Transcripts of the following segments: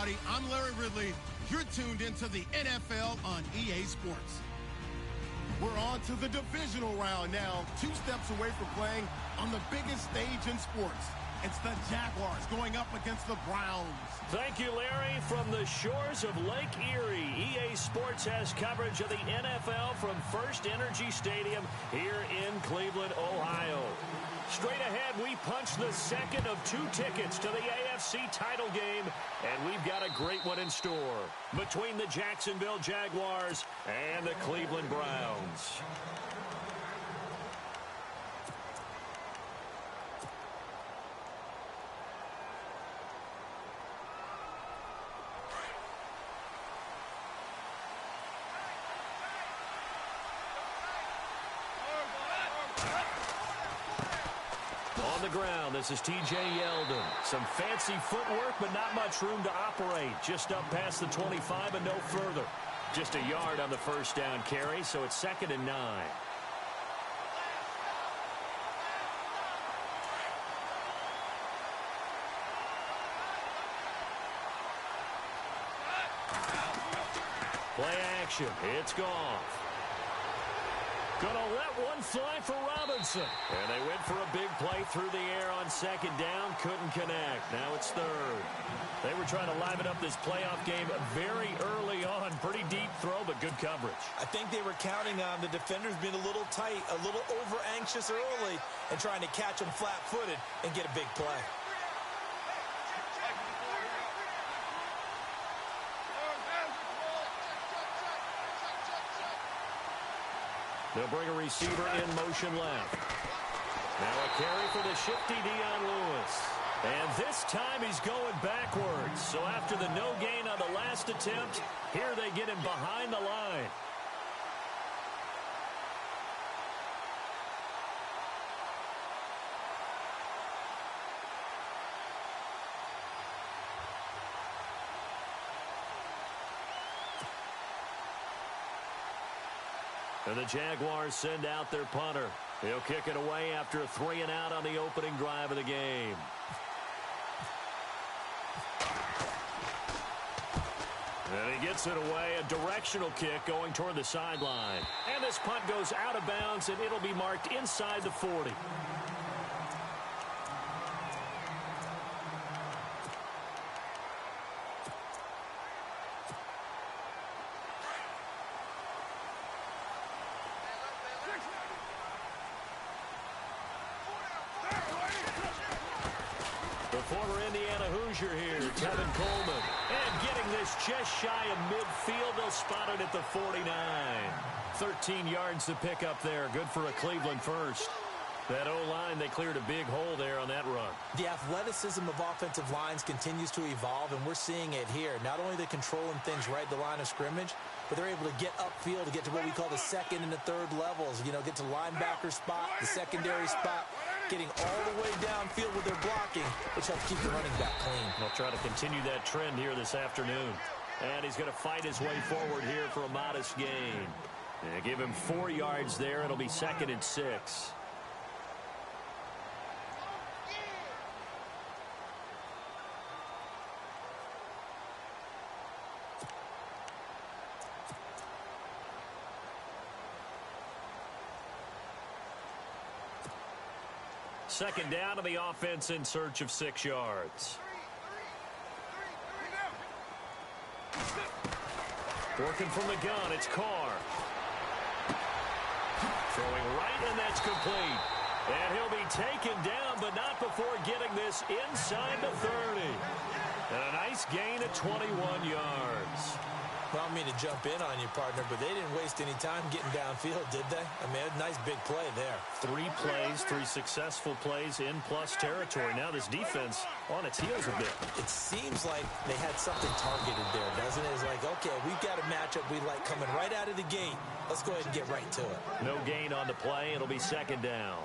everybody. I'm Larry Ridley. You're tuned into the NFL on EA Sports. We're on to the divisional round now, 2 steps away from playing on the biggest stage in sports. It's the Jaguars going up against the Browns. Thank you, Larry. From the shores of Lake Erie, EA Sports has coverage of the NFL from First Energy Stadium here in Cleveland, Ohio. Straight ahead, we punch the second of 2 tickets to the AFC title game, and we've got a great one in store between the Jacksonville Jaguars and the Cleveland Browns. On the ground, this is T.J. Yeldon. Some fancy footwork, but not much room to operate. Just up past the 25 and no further. Just a yard on the first down carry, so it's 2nd and 9. Play action. It's Goff. Gonna let one fly for Robinson. And they went for a big play through the air on 2nd down. Couldn't connect. Now it's 3rd. They were trying to liven up this playoff game very early on. Pretty deep throw, but good coverage. I think they were counting on the defenders being a little tight, a little over-anxious early, and trying to catch them flat-footed and get a big play. They'll bring a receiver in motion left. Now a carry for the shifty Dion Lewis. And this time he's going backwards. So after the no gain on the last attempt, here they get him behind the line. And the Jaguars send out their punter. He'll kick it away after a 3-and-out on the opening drive of the game. And he gets it away, a directional kick going toward the sideline. And this punt goes out of bounds, and it'll be marked inside the 40. Former Indiana Hoosier here, Tevin Coleman. And getting this just shy of midfield. They'll spot it at the 49. 13 yards to pick up there. Good for a Cleveland first. That O-line, they cleared a big hole there on that run. The athleticism of offensive lines continues to evolve, and we're seeing it here. Not only are they controlling things right at the line of scrimmage, but they're able to get upfield to get to what we call the 2nd and the 3rd levels. You know, get to linebacker spot, the secondary spot, getting all the way downfield with their blocking, which helps keep the running back clean. They'll try to continue that trend here this afternoon. And he's going to fight his way forward here for a modest gain. And give him 4 yards there. It'll be 2nd and 6. Second down to the offense in search of 6 yards. Working from the gun, it's Carr. Throwing right, and that's complete. And he'll be taken down, but not before getting this inside the 30. And a nice gain of 21 yards. Well, I don't mean to jump in on you, partner, but they didn't waste any time getting downfield, did they? I mean, a nice big play there. 3 plays, 3 successful plays in plus territory. Now this defense on its heels a bit. It seems like they had something targeted there, doesn't it? It's like, okay, we've got a matchup we like coming right out of the gate. Let's go ahead and get right to it. No gain on the play. It'll be 2nd down.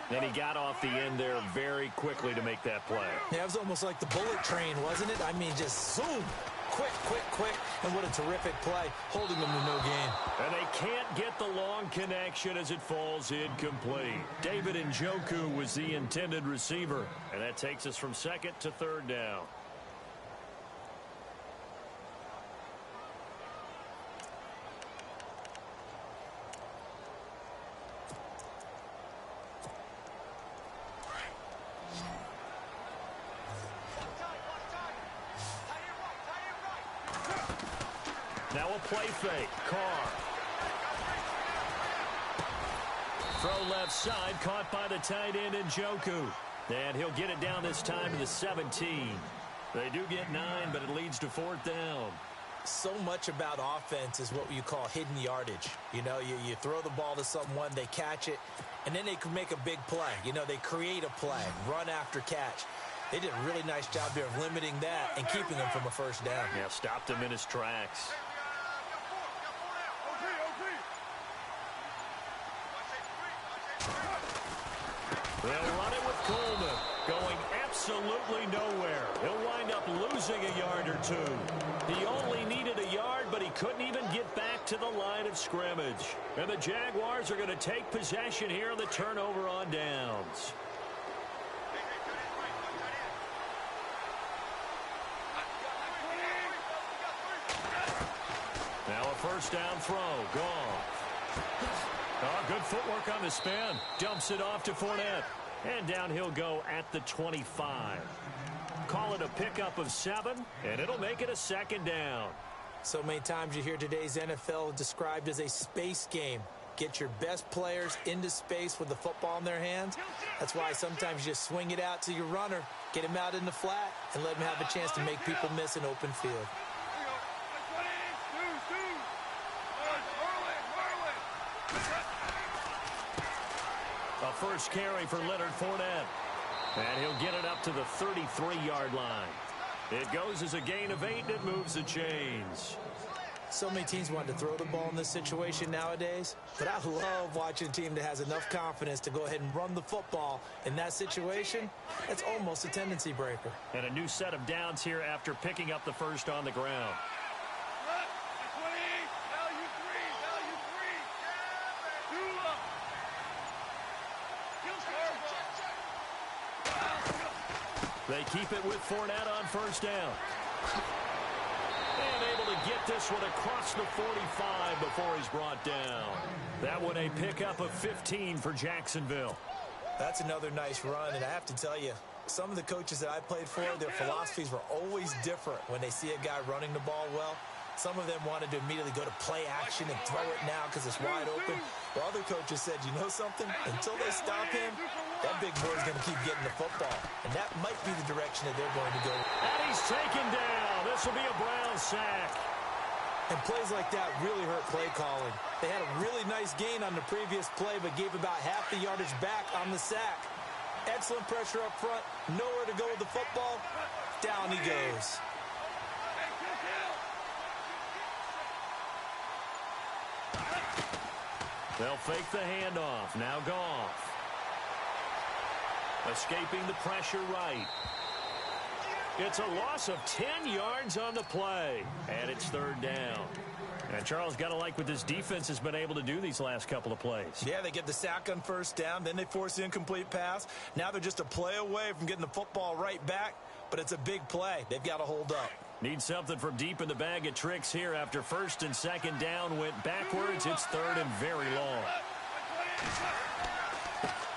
And he got off the end there very quickly to make that play. Yeah, it was almost like the bullet train, wasn't it? I mean, just zoom. Quick, quick, quick. And what a terrific play, holding them to no gain. And they can't get the long connection as it falls incomplete. David Njoku was the intended receiver. And that takes us from 2nd to 3rd down. Now a play fake. Carr. Throw left side, caught by the tight end Njoku. And he'll get it down this time to the 17. They do get 9, but it leads to 4th down. So much about offense is what you call hidden yardage. You know, you throw the ball to someone, they catch it, and then they can make a big play. You know, they create a play, run after catch. They did a really nice job there of limiting that and keeping him from a first down. Yeah, stopped him in his tracks. They'll run it with Coleman, going absolutely nowhere. He'll wind up losing a yard or 2. He only needed a yard, but he couldn't even get back to the line of scrimmage. And the Jaguars are going to take possession here on the turnover on downs. Now a first down throw. Gone. Oh, good footwork on the spin. Dumps it off to Fournette. And down he'll go at the 25. Call it a pickup of 7, and it'll make it a 2nd down. So many times you hear today's NFL described as a space game. Get your best players into space with the football in their hands. That's why sometimes you just swing it out to your runner, get him out in the flat, and let him have a chance to make people miss an open field. A first carry for Leonard Fournette. And he'll get it up to the 33-yard line. It goes as a gain of 8, and it moves the chains. So many teams want to throw the ball in this situation nowadays, but I love watching a team that has enough confidence to go ahead and run the football in that situation. That's almost a tendency breaker. And a new set of downs here after picking up the first on the ground. They keep it with Fournette on first down. And able to get this one across the 45 before he's brought down. That one a pickup of 15 for Jacksonville. That's another nice run, and I have to tell you, some of the coaches that I played for, their philosophies were always different when they see a guy running the ball well. Some of them wanted to immediately go to play action and throw it now because it's wide open. While other coaches said, you know something? Until they stop him, that big boy's going to keep getting the football. And that might be the direction that they're going to go. And he's taken down. This will be a Brown sack. And plays like that really hurt play calling. They had a really nice gain on the previous play, but gave about half the yardage back on the sack. Excellent pressure up front. Nowhere to go with the football. Down he goes. They'll fake the handoff. Now Goff. Escaping the pressure right. It's a loss of 10 yards on the play. And it's 3rd down. And Charles, got to like what this defense has been able to do these last couple of plays. Yeah, they get the sack on first down. Then they force the incomplete pass. Now they're just a play away from getting the football right back. But it's a big play. They've got to hold up. Need something from deep in the bag of tricks here after 1st and 2nd down went backwards. It's 3rd and very long.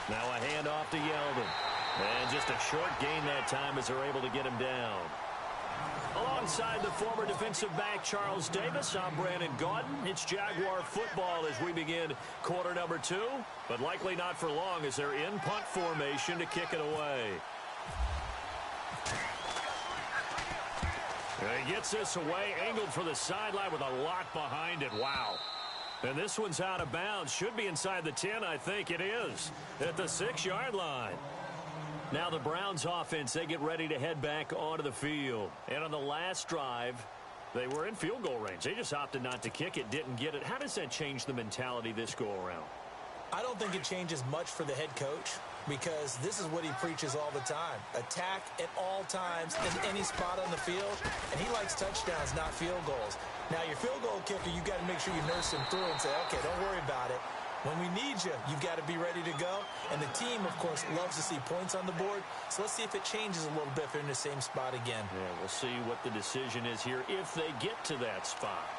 Now a handoff to Yeldon. And just a short gain that time as they're able to get him down. Alongside the former defensive back Charles Davis, I'm Brandon Gaudin. It's Jaguar football as we begin quarter number 2. But likely not for long as they're in punt formation to kick it away. He gets this away, angled for the sideline with a lot behind it. Wow. And this one's out of bounds. Should be inside the 10, I think it is. At the 6-yard line. Now the Browns offense, they get ready to head back onto the field. And on the last drive, they were in field goal range. They just opted not to kick it, didn't get it. How does that change the mentality this go-around? I don't think it changes much for the head coach because this is what he preaches all the time. Attack at all times in any spot on the field, and he likes touchdowns, not field goals. Now, your field goal kicker, you've got to make sure you nurse him through and say, okay, don't worry about it. When we need you, you've got to be ready to go. And the team, of course, loves to see points on the board. So let's see if it changes a little bit if they're in the same spot again. Yeah, we'll see what the decision is here if they get to that spot.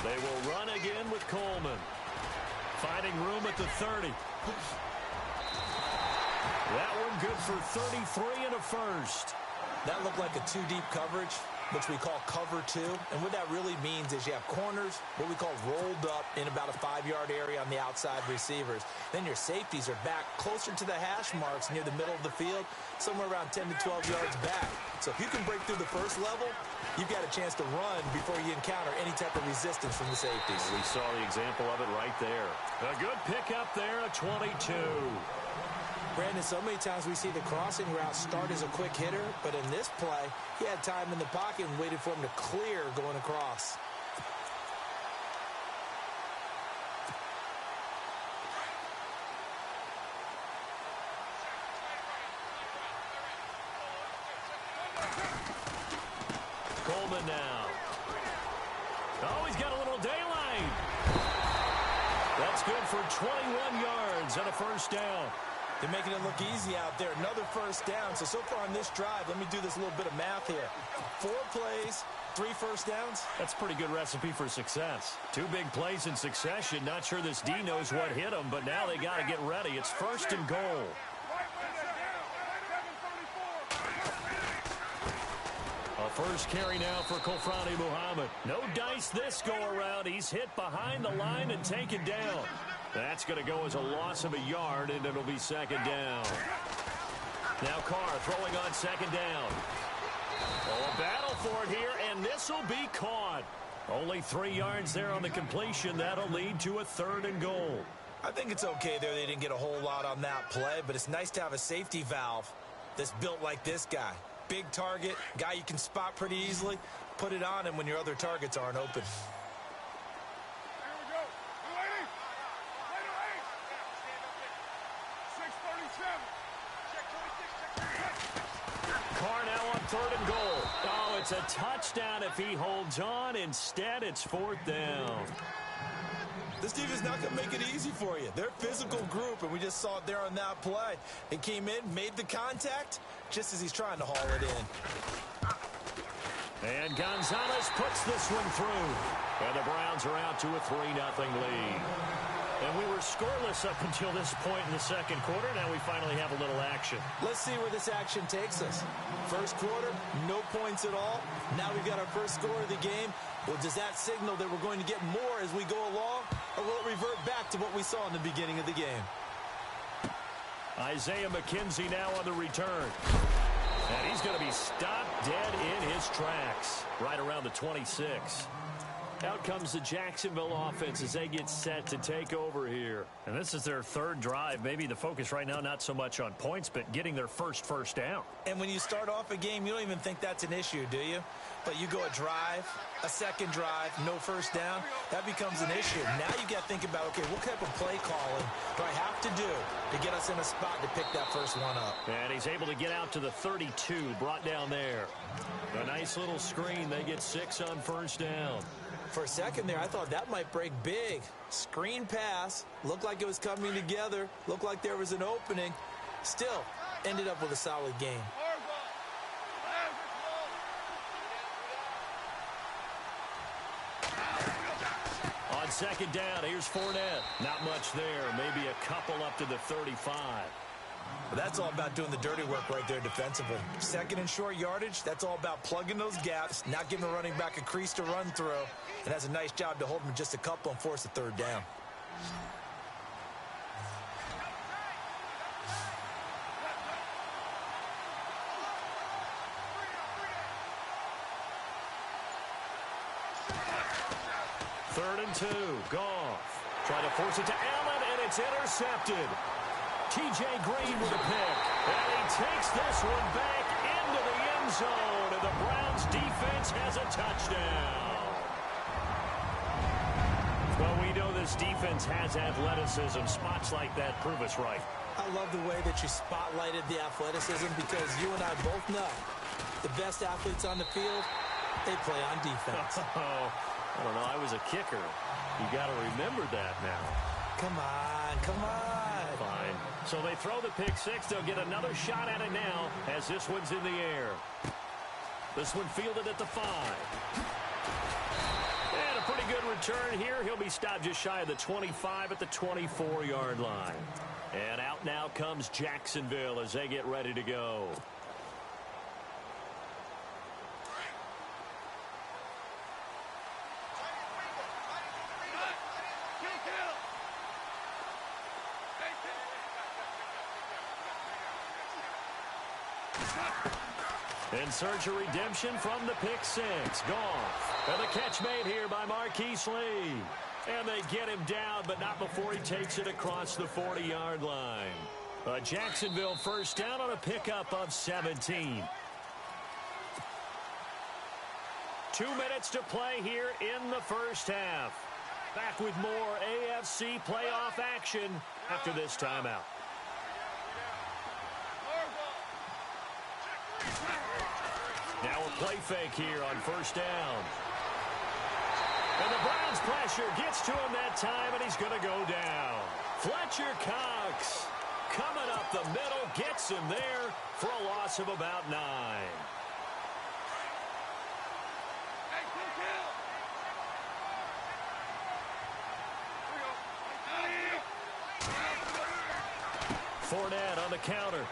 They will run again with Coleman. Finding room at the 30. That one good for 33 and a first. That looked like a two-deep coverage, which we call cover two. And what that really means is you have corners, what we call rolled up in about a 5-yard area on the outside receivers. Then your safeties are back closer to the hash marks near the middle of the field, somewhere around 10 to 12 yards back. So if you can break through the first level, you've got a chance to run before you encounter any type of resistance from the safeties. We saw the example of it right there. A good pickup there, a 22. Brandon, so many times we see the crossing route start as a quick hitter, but in this play, he had time in the pocket and waited for him to clear going across. Coleman now. Oh, he's got a little daylight. That's good for 21 yards and a first down. They're making it look easy out there. Another first down. So far on this drive, let me do this little bit of math here. 4 plays, 3 first downs. That's a pretty good recipe for success. 2 big plays in succession. Not sure this D knows what hit him, but now they got to get ready. It's first and goal. A first carry now for Kofrani Muhammad. No dice this go around. He's hit behind the line and taken down. That's going to go as a loss of a yard, and it'll be second down. Now Carr throwing on second down. Oh, a battle for it here, and this will be caught. Only 3 yards there on the completion. That'll lead to a third and goal. I think it's okay there. They didn't get a whole lot on that play, but it's nice to have a safety valve that's built like this guy. Big target, guy you can spot pretty easily. Put it on him when your other targets aren't open. Carr now on third and goal. Oh, it's a touchdown if he holds on. Instead, it's fourth down. This team is not going to make it easy for you. They're a physical group, and we just saw it there on that play. He came in, made the contact, just as he's trying to haul it in. And Gonzalez puts this one through. And the Browns are out to a 3-0 lead. And we were scoreless up until this point in the second quarter. Now we finally have a little action. Let's see where this action takes us. First quarter, no points at all. Now we've got our first score of the game. Well, does that signal that we're going to get more as we go along? Or will it revert back to what we saw in the beginning of the game? Isaiah McKenzie now on the return. And he's going to be stopped dead in his tracks. Right around the 26. Out comes the Jacksonville offense as they get set to take over here. And this is their third drive. Maybe the focus right now not so much on points, but getting their first down. And when you start off a game, you don't even think that's an issue, do you? But you go a drive, a second drive, no first down, that becomes an issue. Now you got to think about, okay, what type of play calling do I have to do to get us in a spot to pick that first one up? And he's able to get out to the 32, brought down there. A nice little screen. They get 6 on first down. For a second there, I thought that might break big. Screen pass. Looked like it was coming together. Looked like there was an opening. Still, ended up with a solid game. On second down, here's Fournette. Not much there. Maybe a couple up to the 35. But that's all about doing the dirty work right there defensively. Second and short yardage, that's all about plugging those gaps, not giving a running back a crease to run through. And has a nice job to hold him just a couple and force a third down. Third and 2, Goff. Trying to force it to Allen, and it's intercepted. T.J. Green with a pick. And he takes this one back into the end zone, and the Browns defense has a touchdown. Well, we know this defense has athleticism. Spots like that prove us right. I love the way that you spotlighted the athleticism because you and I both know the best athletes on the field, they play on defense. I don't know. I was a kicker. You got to remember that now. Come on, come on. Fine. So they throw the pick six. They'll get another shot at it now as this one's in the air. This one fielded at the 5. And a pretty good return here. He'll be stopped just shy of the 25 at the 24-yard line. And out now comes Jacksonville as they get ready to go. In search of redemption from the pick six. Goff. And the catch made here by Marquise Lee. And they get him down, but not before he takes it across the 40-yard line. A Jacksonville first down on a pickup of 17. 2 minutes to play here in the first half. Back with more AFC playoff action after this timeout. Now a play fake here on first down. And the Browns pressure gets to him that time, and he's going to go down. Fletcher Cox coming up the middle, gets him there for a loss of about 9. Fournette on the counter.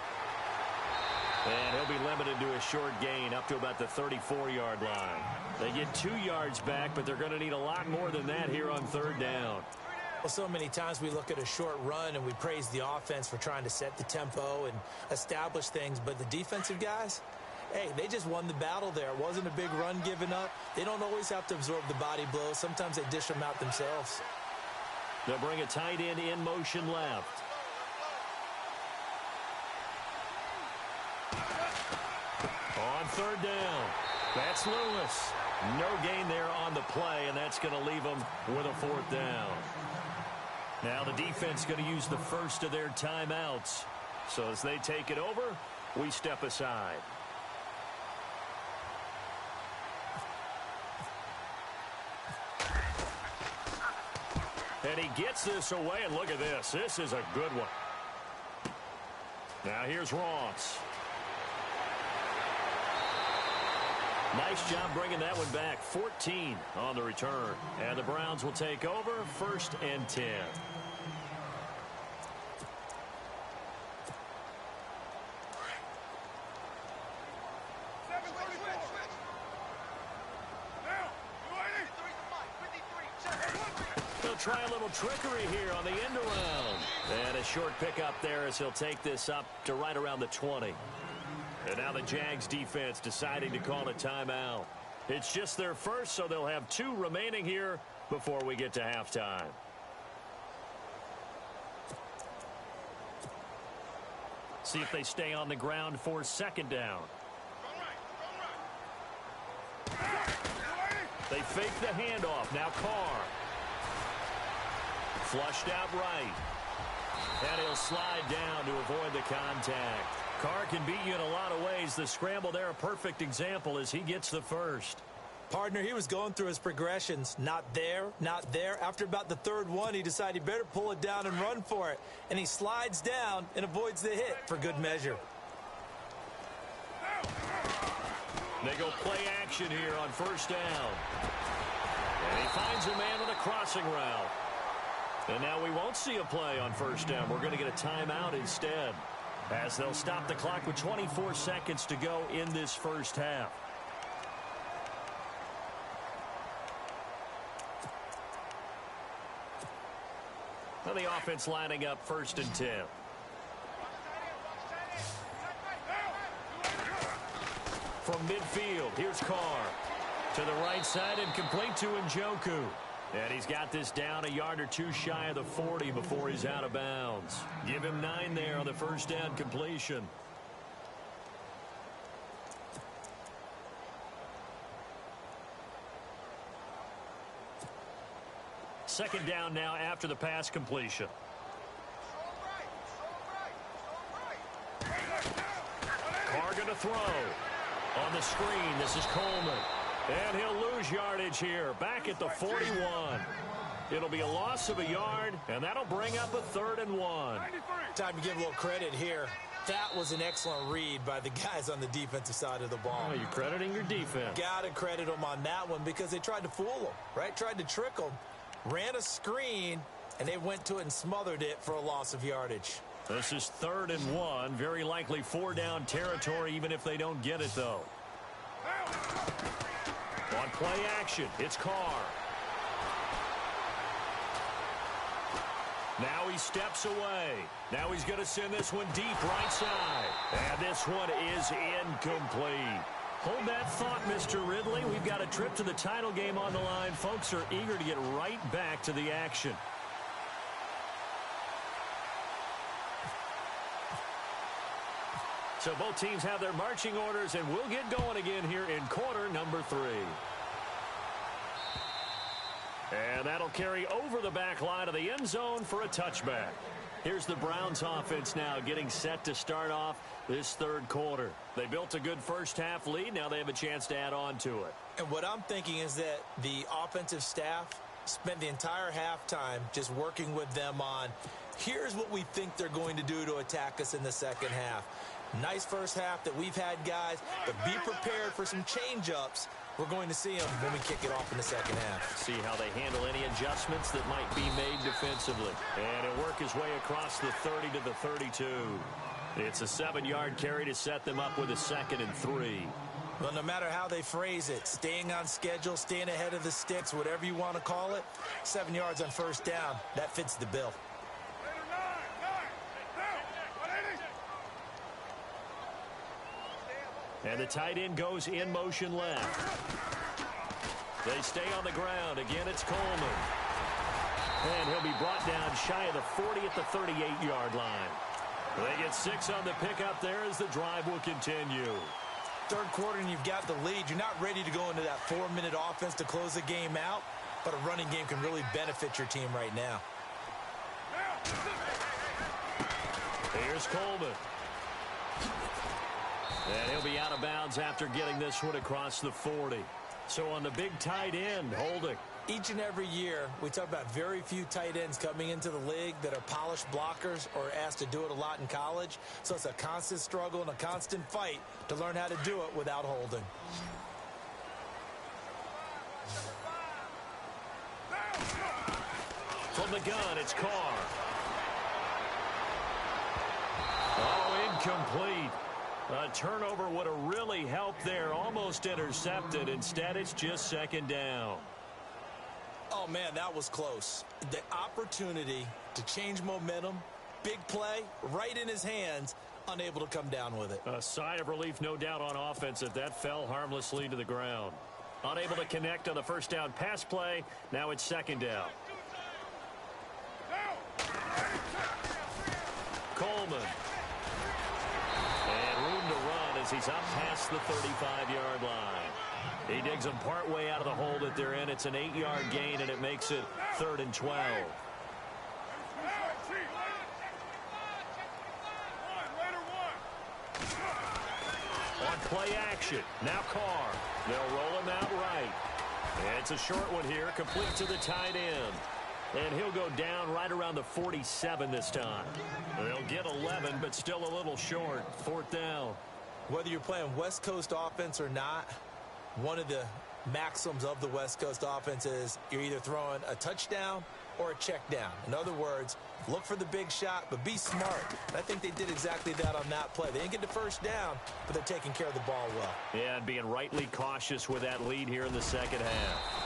And he'll be limited to a short gain up to about the 34-yard line. They get 2 yards back, but they're going to need a lot more than that here on third down. Well, so many times we look at a short run and we praise the offense for trying to set the tempo and establish things. But the defensive guys, hey, they just won the battle there. It wasn't a big run given up. They don't always have to absorb the body blows. Sometimes they dish them out themselves. They'll bring a tight end in motion left. On third down, that's Lewis. No gain there on the play, and that's going to leave them with a fourth down. Now the defense going to use the first of their timeouts. So as they take it over, we step aside. And he gets this away, and look at this. This is a good one. Now here's Ross. Nice job bringing that one back. 14 on the return. And the Browns will take over, 1st and 10. They'll try a little trickery here on the end around. And a short pickup there as he'll take this up to right around the 20. And now the Jags defense deciding to call a timeout. It's just their first, so they'll have 2 remaining here before we get to halftime. See if they stay on the ground for 2nd down. They fake the handoff. Now Carr. Flushed out right. And he'll slide down to avoid the contact. Carr can beat you in a lot of ways. The scramble there, a perfect example as he gets the first. Partner, he was going through his progressions. Not there, not there. After about the 3rd one, he decided he better pull it down and run for it. And he slides down and avoids the hit for good measure. They go play action here on 1st down. And he finds a man on a crossing route. And now we won't see a play on 1st down. We're going to get a timeout instead, as they'll stop the clock with 24 seconds to go in this first half. Now the offense lining up 1st and 10. From midfield, here's Carr. To the right side and complete to Njoku. And he's got this down a yard or 2 shy of the 40 before he's out of bounds. Give him 9 there on the 1st down completion. Second down now after the pass completion. Carr going to throw. On the screen, this is Coleman. And he'll lose yardage here, back at the 41. It'll be a loss of a yard, and that'll bring up a 3rd and 1. Time to give a little credit here. That was an excellent read by the guys on the defensive side of the ball. Oh, you're crediting your defense. Got to credit them on that one because they tried to fool them, right? Tried to trick them, ran a screen, and they went to it and smothered it for a loss of yardage. This is 3rd and 1. Very likely 4-down territory, even if they don't get it, though. On play action, it's Carr. Now he steps away. Now he's going to send this one deep right side. And this one is incomplete. Hold that thought, Mr. Ridley. We've got a trip to the title game on the line. Folks are eager to get right back to the action. So both teams have their marching orders, and we'll get going again here in quarter number 3. And that'll carry over the back line of the end zone for a touchback. Here's the Browns offense now getting set to start off this 3rd quarter. They built a good first-half lead. Now they have a chance to add on to it. And what I'm thinking is that the offensive staff spent the entire halftime just working with them on, here's what we think they're going to do to attack us in the second half. Nice first half that we've had, guys, but be prepared for some change-ups. We're going to see them when we kick it off in the second half. See how they handle any adjustments that might be made defensively. And it'll work his way across the 30 to the 32. It's a 7-yard carry to set them up with a 2nd and 3. Well, no matter how they phrase it, staying on schedule, staying ahead of the sticks, whatever you want to call it, 7 yards on first down, that fits the bill. And the tight end goes in motion left. They stay on the ground. Again, it's Coleman. And he'll be brought down shy of the 40 at the 38-yard line. They get 6 on the pickup there as the drive will continue. 3rd quarter and you've got the lead. You're not ready to go into that 4-minute offense to close the game out, but a running game can really benefit your team right now. Here's Coleman. And he'll be out of bounds after getting this one across the 40. So on the big tight end, holding. Each and every year, we talk about very few tight ends coming into the league that are polished blockers or asked to do it a lot in college. So it's a constant struggle and a constant fight to learn how to do it without holding. From the gun, it's Carr. Oh, incomplete. A turnover would have really helped there. Almost intercepted. Instead, it's just 2nd down. Oh, man, that was close. The opportunity to change momentum, big play, right in his hands, unable to come down with it. A sigh of relief, no doubt, on offense that fell harmlessly to the ground. Unable to connect on the first down pass play. Now it's 2nd down. Coleman. And room to run as he's up past the 35-yard line. He digs them partway out of the hole that they're in. It's an 8-yard gain, and it makes it 3rd and 12. On play action, now Carr. They'll roll him out right. And it's a short one here, complete to the tight end. And he'll go down right around the 47 this time. They'll get 11, but still a little short. 4th down. Whether you're playing West Coast offense or not, one of the maxims of the West Coast offense is you're either throwing a touchdown or a check down. In other words, look for the big shot, but be smart. And I think they did exactly that on that play. They didn't get the first down, but they're taking care of the ball well. Yeah, and being rightly cautious with that lead here in the second half.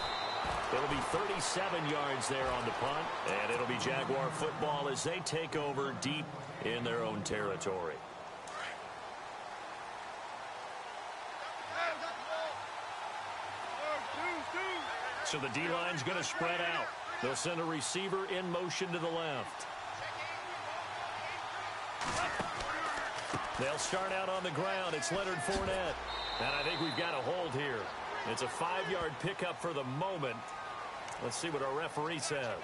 It'll be 37 yards there on the punt, and it'll be Jaguar football as they take over deep in their own territory. So the D-line's going to spread out. They'll send a receiver in motion to the left. They'll start out on the ground. It's Leonard Fournette. And I think we've got a hold here. It's a 5-yard pickup for the moment. Let's see what our referee says.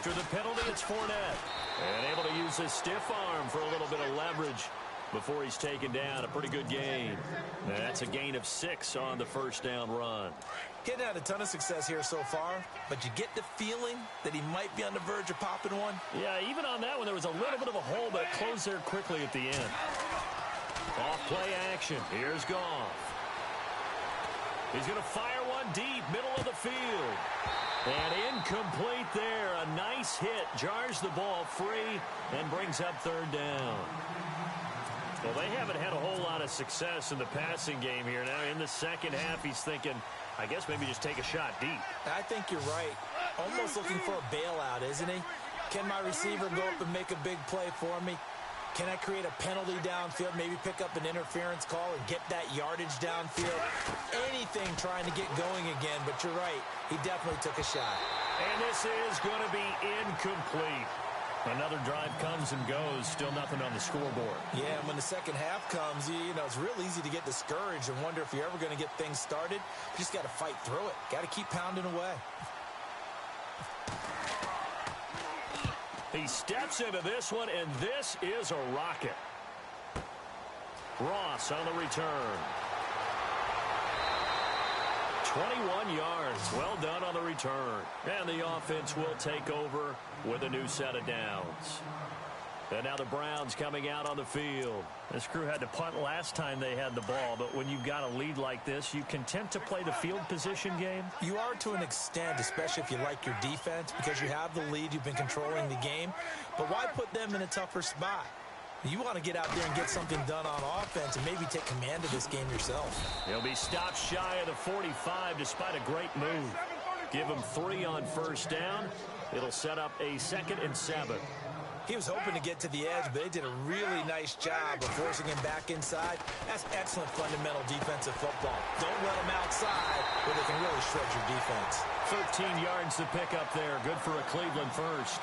After the penalty, it's Fournette. And able to use his stiff arm for a little bit of leverage before he's taken down. A pretty good gain. That's a gain of 6 on the first down run. Getting had a ton of success here so far, but you get the feeling that he might be on the verge of popping one. Yeah, even on that one, there was a little bit of a hole, but it closed there quickly at the end. Off-play action. Here's Goff. He's going to fire one deep, middle of the field. And incomplete there. A nice hit. Jars the ball free and brings up third down. Well, they haven't had a whole lot of success in the passing game here. Now, in the second half, he's thinking, I guess maybe just take a shot deep. I think you're right. Almost looking for a bailout, isn't he? Can my receiver go up and make a big play for me? Can I create a penalty downfield, maybe pick up an interference call and get that yardage downfield? Anything trying to get going again, but you're right. He definitely took a shot. And this is going to be incomplete. Another drive comes and goes, still nothing on the scoreboard. Yeah, and when the second half comes, you know, it's real easy to get discouraged and wonder if you're ever going to get things started. You just got to fight through it. Got to keep pounding away. He steps into this one, and this is a rocket. Ross on the return. 21 yards. Well done on the return. And the offense will take over with a new set of downs. And now the Browns coming out on the field. This crew had to punt last time they had the ball, but when you've got a lead like this, you content to play the field position game? You are to an extent, especially if you like your defense, because you have the lead, you've been controlling the game. But why put them in a tougher spot? You want to get out there and get something done on offense and maybe take command of this game yourself. He'll be stopped shy of the 45 despite a great move. Give him 3 on first down. It'll set up a 2nd and 7. He was hoping to get to the edge, but they did a really nice job of forcing him back inside. That's excellent fundamental defensive football. Don't let him outside where they can really shred your defense. 13 yards to pick up there. Good for a Cleveland first.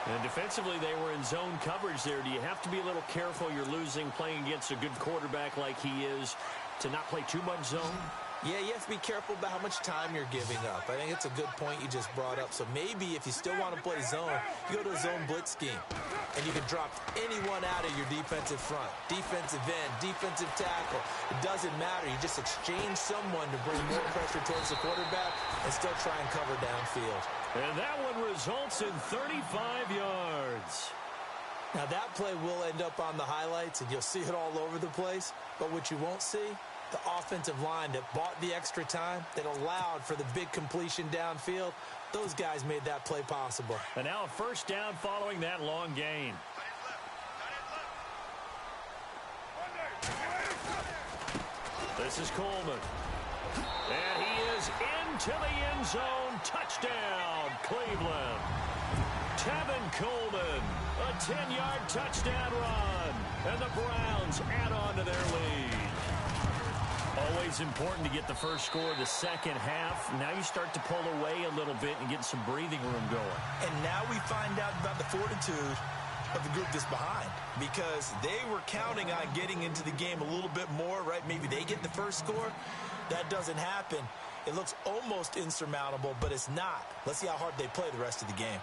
And defensively, they were in zone coverage there. Do you have to be a little careful? You're losing playing against a good quarterback like he is to not play too much zone? Yeah, you have to be careful about how much time you're giving up. I think it's a good point you just brought up. So maybe if you still want to play zone, you go to a zone blitz scheme. And you can drop anyone out of your defensive front. Defensive end, defensive tackle. It doesn't matter. You just exchange someone to bring more pressure towards the quarterback and still try and cover downfield. And that one results in 35 yards. Now that play will end up on the highlights, and you'll see it all over the place. But what you won't see, the offensive line that bought the extra time, that allowed for the big completion downfield, those guys made that play possible. And now a first down following that long gain. This is Coleman. And he is into the end zone. Touchdown, Cleveland. Tevin Coleman, a 10-yard touchdown run. And the Browns add on to their lead. Always important to get the first score of the second half. Now you start to pull away a little bit and get some breathing room going. And now we find out about the fortitude of the group that's behind, because they were counting on getting into the game a little bit more, right? Maybe they get the first score. That doesn't happen. It looks almost insurmountable, but it's not. Let's see how hard they play the rest of the game.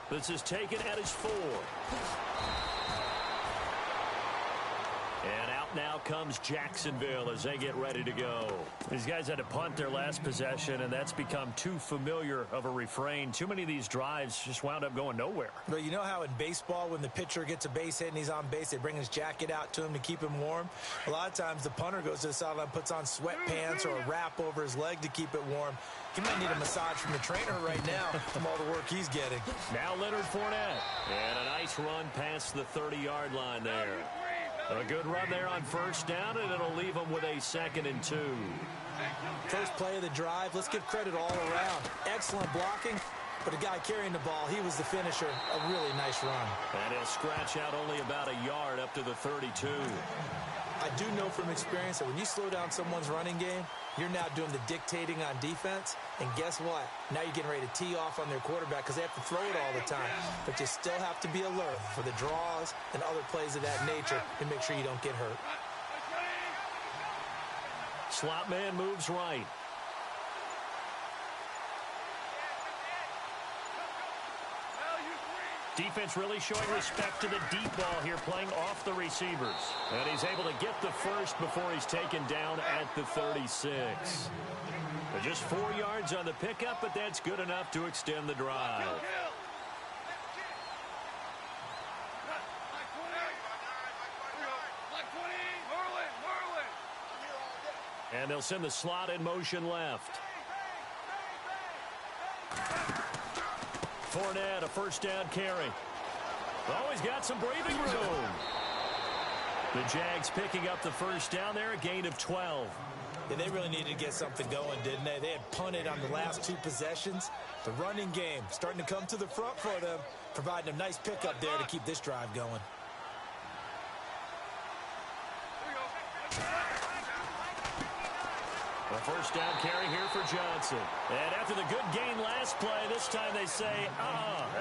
This is taken at his 4. And out now comes Jacksonville as they get ready to go. These guys had to punt their last possession, and that's become too familiar of a refrain. Too many of these drives just wound up going nowhere. But you know how in baseball, when the pitcher gets a base hit and he's on base, they bring his jacket out to him to keep him warm? A lot of times the punter goes to the sideline, puts on sweatpants or a wrap over his leg to keep it warm. He might need a massage from the trainer right now from all the work he's getting. Now Leonard Fournette. And a nice run past the 30-yard line there. A good run there on first down, and it'll leave them with a 2nd and 2. First play of the drive. Let's give credit all around. Excellent blocking, but the guy carrying the ball, he was the finisher. A really nice run. And he'll scratch out only about a yard up to the 32. I do know from experience that when you slow down someone's running game, you're now doing the dictating on defense. And guess what? Now you're getting ready to tee off on their quarterback because they have to throw it all the time. But you still have to be alert for the draws and other plays of that nature to make sure you don't get hurt. Slot man moves right. Defense really showing respect to the deep ball here, playing off the receivers. And he's able to get the first before he's taken down at the 36. Just 4 yards on the pickup, but that's good enough to extend the drive. And they'll send the slot in motion left. Fournette, a first down carry. Oh, he's got some breathing room. The Jags picking up the first down there, a gain of 12. Yeah, they really needed to get something going, didn't they? They had punted on the last 2 possessions. The running game starting to come to the front for them, providing a nice pickup there to keep this drive going. A first down carry here for Johnson. And after the good gain last play, this time they say,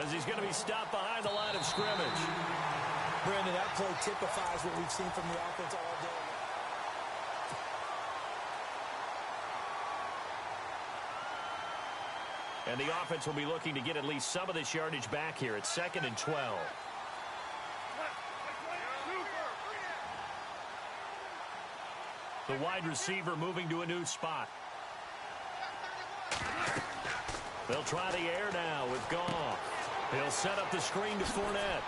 as he's going to be stopped behind the line of scrimmage. Brandon, that play typifies what we've seen from the offense all day. And the offense will be looking to get at least some of this yardage back here. It's 2nd and 12. The wide receiver moving to a new spot. They'll try the air now with Goff. He'll set up the screen to Fournette.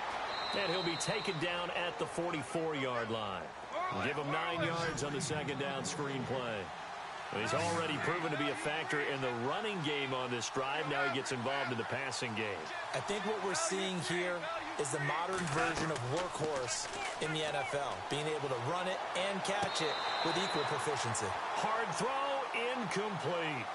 And he'll be taken down at the 44-yard line. Give him 9 yards on the second down screen play. He's already proven to be a factor in the running game on this drive. Now he gets involved in the passing game. I think what we're seeing here is the modern version of workhorse in the NFL, being able to run it and catch it with equal proficiency. Hard throw, incomplete.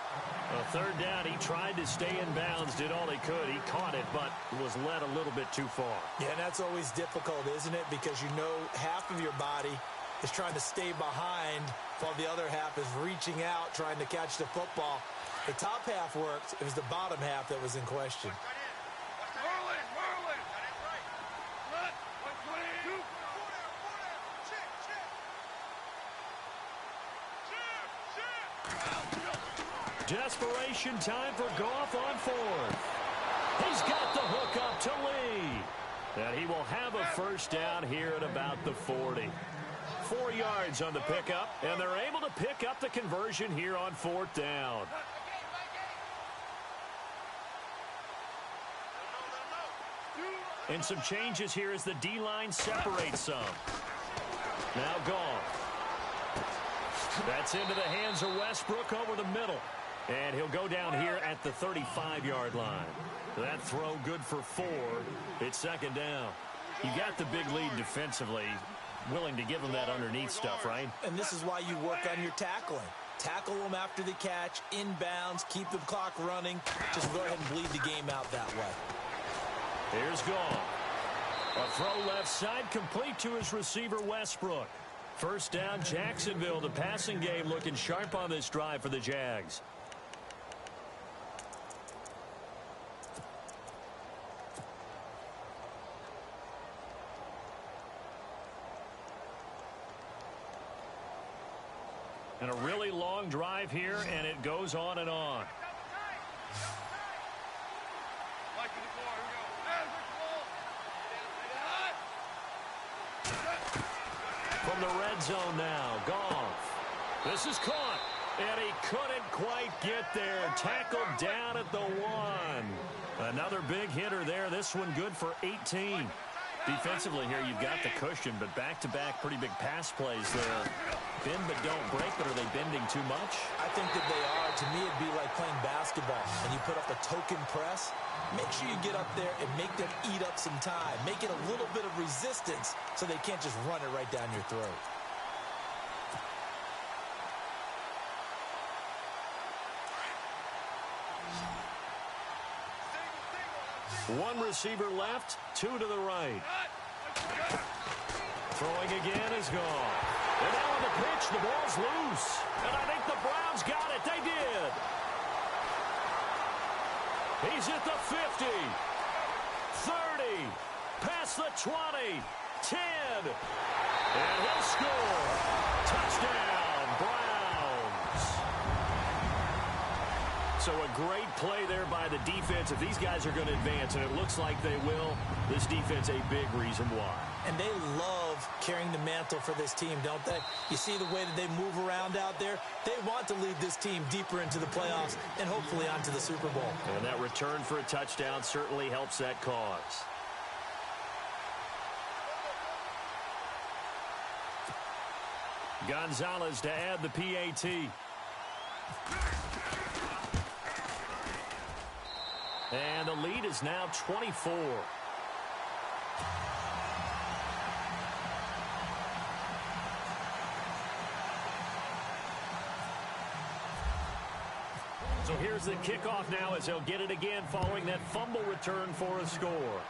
A third down, he tried to stay in bounds, did all he could. He caught it, but was led a little bit too far. Yeah, and that's always difficult, isn't it? Because you know half of your body is trying to stay behind while the other half is reaching out, trying to catch the football. The top half worked. It was the bottom half that was in question. Desperation time for Goff on 4th. He's got the hook up to Lee. And he will have a first down here at about the 40. 4 yards on the pickup, and they're able to pick up the conversion here on 4th down. And some changes here as the D-line separates some. Now Goff. That's into the hands of Westbrook over the middle. And he'll go down here at the 35-yard line. That throw good for 4. It's 2nd down. You got the big lead defensively. Willing to give them that underneath stuff, right? And this is why you work on your tackling. Tackle them after the catch, inbounds, keep the clock running. Just go ahead and bleed the game out that way. Here's Goff. A throw left side, complete to his receiver, Westbrook. First down, Jacksonville. The passing game looking sharp on this drive for the Jags. And a really long drive here, and it goes on and on. From the red zone now, Goff. This is caught, and he couldn't quite get there. Tackled down at the 1. Another big hitter there. This one good for 18. Defensively here, you've got the cushion, but back-to-back pretty big pass plays there. Bend but don't break, but are they bending too much? I think that they are. To me, it'd be like playing basketball, and you put up a token press. Make sure you get up there and make them eat up some time. Make it a little bit of resistance so they can't just run it right down your throat. One receiver left, 2 to the right. Throwing again is gone. And now on the pitch, the ball's loose. And I think the Browns got it. They did. He's at the 50, 30, past the 20, 10. And he'll score. Touchdown, Browns. So a great play there by the defense. If these guys are going to advance, and it looks like they will, this defense a big reason why. And they love carrying the mantle for this team, don't they? You see the way that they move around out there? They want to lead this team deeper into the playoffs and hopefully onto the Super Bowl. And that return for a touchdown certainly helps that cause. Gonzalez to add the PAT. And the lead is now 24. So here's the kickoff now as they'll get it again following that fumble return for a score.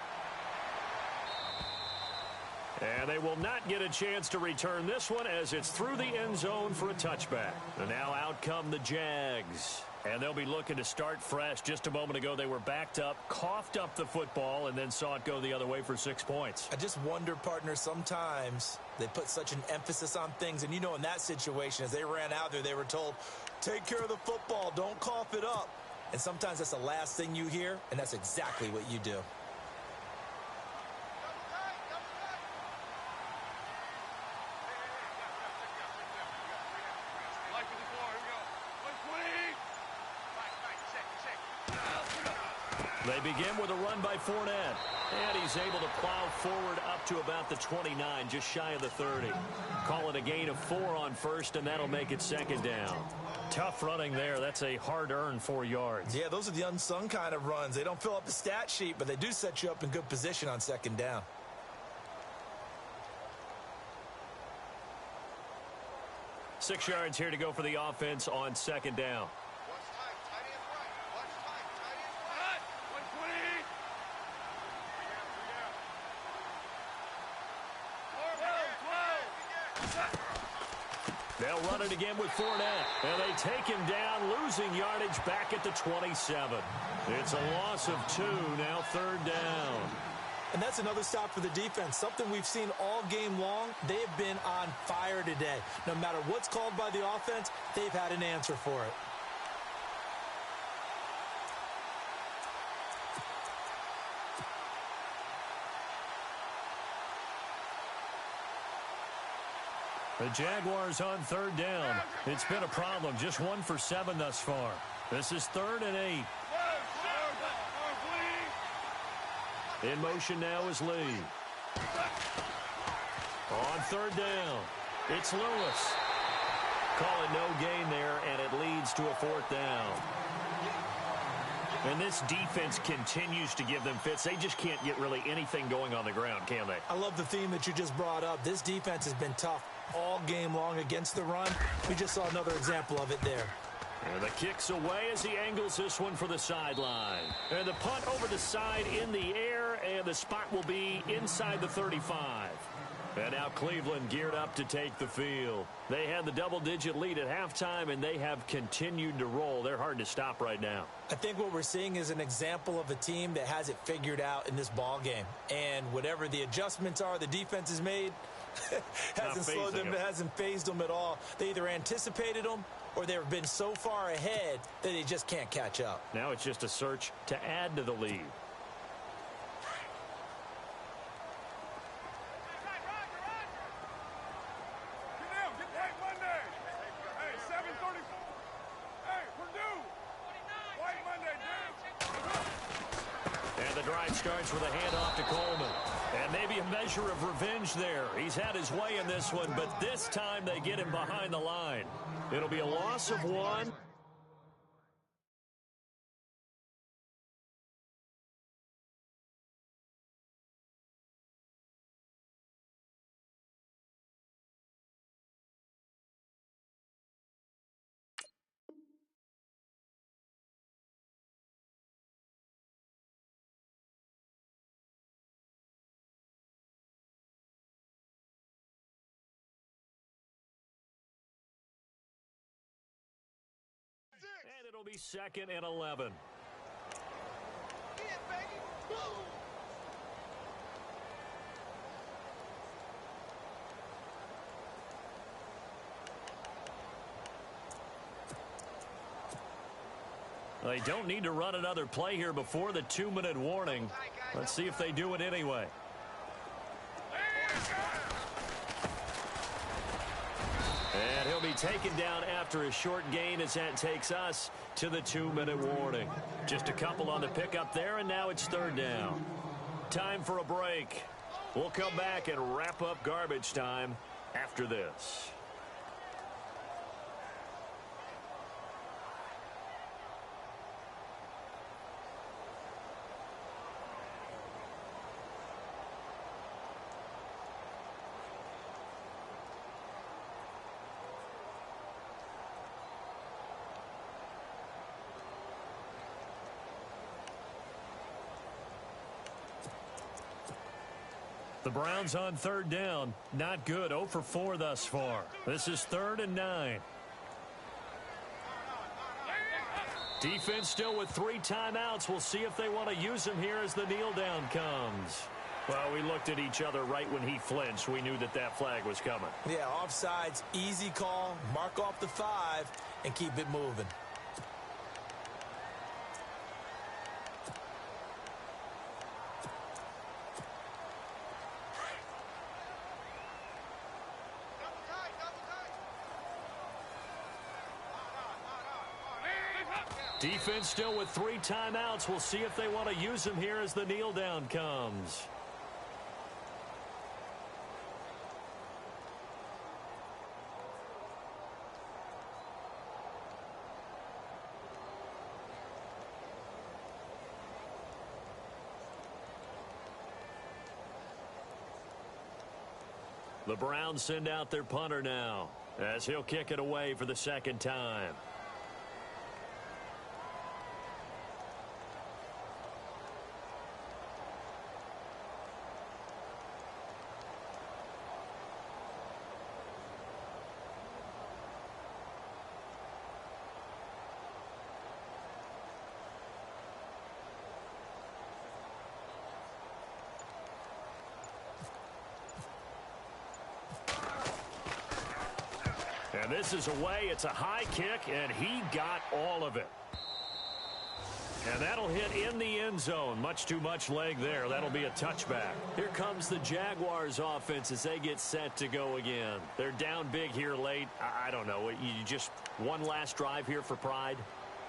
And they will not get a chance to return this one as it's through the end zone for a touchback. And now out come the Jags. And they'll be looking to start fresh. Just a moment ago, they were backed up, coughed up the football, and then saw it go the other way for 6 points. I just wonder, partner, sometimes they put such an emphasis on things. And, you know, in that situation, as they ran out there, they were told, take care of the football, don't cough it up. And sometimes that's the last thing you hear, and that's exactly what you do. They begin with a run by Fournette. And he's able to plow forward up to about the 29, just shy of the 30. Call it a gain of 4 on first, and that'll make it second down. Tough running there. That's a hard-earned 4 yards. Yeah, those are the unsung kind of runs. They don't fill up the stat sheet, but they do set you up in good position on second down. Six yards here to go for the offense on second down. They'll run it again with Fournette. And they take him down, losing yardage back at the 27. It's a loss of 2, now third down. And that's another stop for the defense. Something we've seen all game long. They have been on fire today. No matter what's called by the offense, they've had an answer for it. The Jaguars on third down. It's been a problem. Just 1 for 7 thus far. This is 3rd and 8. In motion now is Lee. On third down, it's Lewis. Call it no gain there, and it leads to a 4th down. And this defense continues to give them fits. They just can't get really anything going on the ground, can they? I love the theme that you just brought up. This defense has been tough all game long against the run. We just saw another example of it there. And the kick's away as he angles this one for the sideline. And the punt over the side in the air, and the spot will be inside the 35. And now Cleveland geared up to take the field. They had the double-digit lead at halftime, and they have continued to roll. They're hard to stop right now. I think what we're seeing is an example of a team that has it figured out in this ball game. And whatever the adjustments are the defense has made, hasn't slowed them, hasn't phased them at all. They either anticipated them or they've been so far ahead that they just can't catch up. Now it's just a search to add to the lead. And the drive starts with a handoff to Coleman. And maybe a measure of revenge there. He's had his way in this one, but this time they get him behind the line. It'll be a loss of 1. And it'll be 2nd and 11. They don't need to run another play here before the 2-minute warning. Let's see if they do it anyway. And he'll be taken down after a short gain as that takes us to the 2-minute warning. Just a couple on the pickup there, and now it's third down. Time for a break. We'll come back and wrap up garbage time after this. The Browns on third down. Not good. 0 for 4 thus far. This is 3rd and 9. Defense still with 3 timeouts. We'll see if they want to use them here as the kneel down comes. Well, we looked at each other right when he flinched. We knew that that flag was coming. Yeah, offsides, easy call. Mark off the 5 and keep it moving. Defense still with 3 timeouts. We'll see if they want to use them here as the kneel down comes. The Browns send out their punter now as he'll kick it away for the 2nd time. And this is away. It's a high kick, and he got all of it. And that'll hit in the end zone. Much too much leg there. That'll be a touchback. Here comes the Jaguars offense as they get set to go again. They're down big here late. I don't know. You just one last drive here for pride?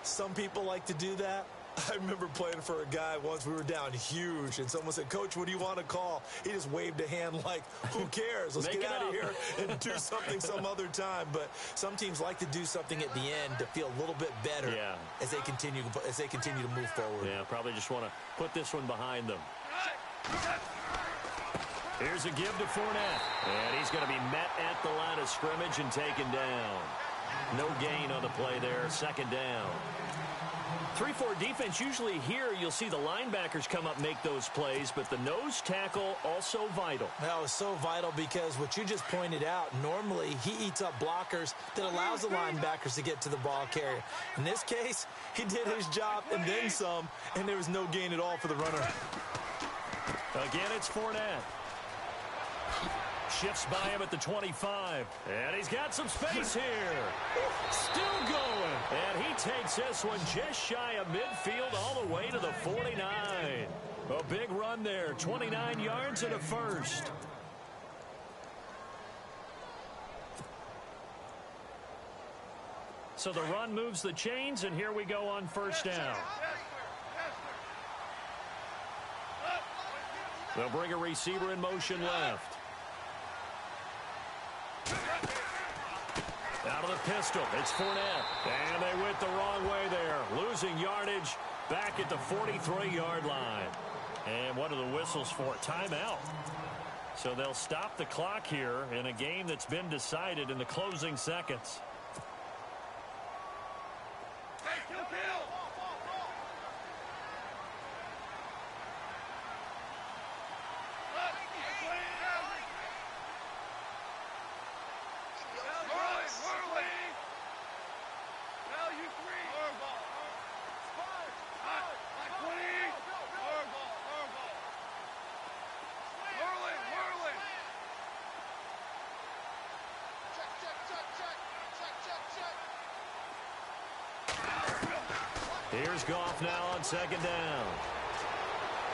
Some people like to do that. I remember playing for a guy once. We were down huge, and someone said, "Coach, what do you want to call?" He just waved a hand like, "Who cares? Let's get out of here and do something some other time." But some teams like to do something at the end to feel a little bit better as they continue to move forward. Yeah, probably just want to put this one behind them. Here's a give to Fournette, and he's going to be met at the line of scrimmage and taken down. No gain on the play there. 2nd down. 3-4 defense, usually here you'll see the linebackers come up, make those plays, but the nose tackle also vital. That was so vital because what you just pointed out, normally he eats up blockers that allows the linebackers to get to the ball carrier. In this case, he did his job and then some, and there was no gain at all for the runner. Again, it's Fournette. Shifts by him at the 25. And he's got some space here. Still going. And he takes this one just shy of midfield all the way to the 49. A big run there. 29 yards and a first. So the run moves the chains, and here we go on 1st down. They'll bring a receiver in motion left. Out of the pistol, it's Fournette. And they went the wrong way there. Losing yardage back at the 43-yard line. And what are the whistles for? Timeout. So they'll stop the clock here in a game that's been decided in the closing seconds. Here's Goff now on second down.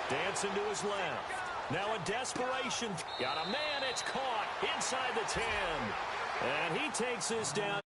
Dancing to his left. Now a desperation. Got a man. It's caught inside the 10. And he takes this down